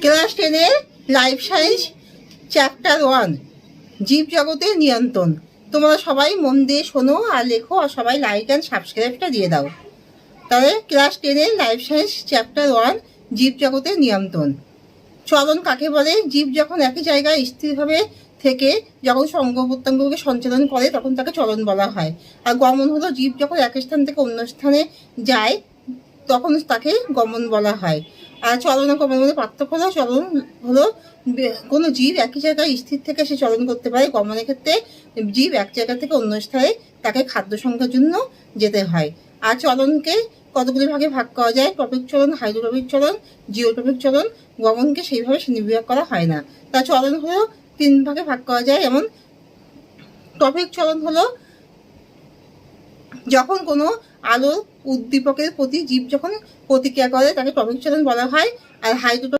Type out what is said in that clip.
Class 10-এর life science chapter 1 জীব জগতের নিয়ন্ত্রণ। তোমরা সবাই মন দিয়ে শোনো আর লেখো, আর সবাই লাইক অ্যান্ড সাবস্ক্রাইবটা দিয়ে দাও। তাহলে ক্লাস 10-এর লাইফ সায়েন্স চ্যাপ্টার 1 জীব জগতের নিয়ন্ত্রণ। চলন কাকে বলে? জীব যখন একই জায়গায় স্থিরভাবে থেকে যখন অঙ্গ প্রত্যঙ্গকে সঞ্চালন করে তখন তাকে চলন বলা হয়। আর গমন হলো জীব যখন এক স্থান থেকে অন্য স্থানে যায় তখন তাকে গমন বলা হয়। আর চলন ও গমনের মধ্যে পার্থক্য হলো, চলন হলো কোনো জীব একই জায়গায় স্থির থেকে সে চলন করতে পারে। গমনের ক্ষেত্রে জীব এক জায়গা থেকে অন্য স্থানে তাকে খাদ্য সংগ্রহের জন্য যেতে হয়। আর চলনকে কতগুলি ভাগে ভাগ করা যায়: টপিক চলন, হাইড্রোটপিক চলন, জিওটপিক চলন। গমনকে সেইভাবে শ্রেণীবিভাগ করা হয় না। তার চলন হলো 3 ভাগে ভাগ করা যায়। যেমন টপিক চলন হলো যখন কোনো আলোর উদ্দীপকের প্রতি জীব যখন প্রতিক্রিয়া করে তাকে টপিক চলন বলা হয়। আর হাইড্রোটপিক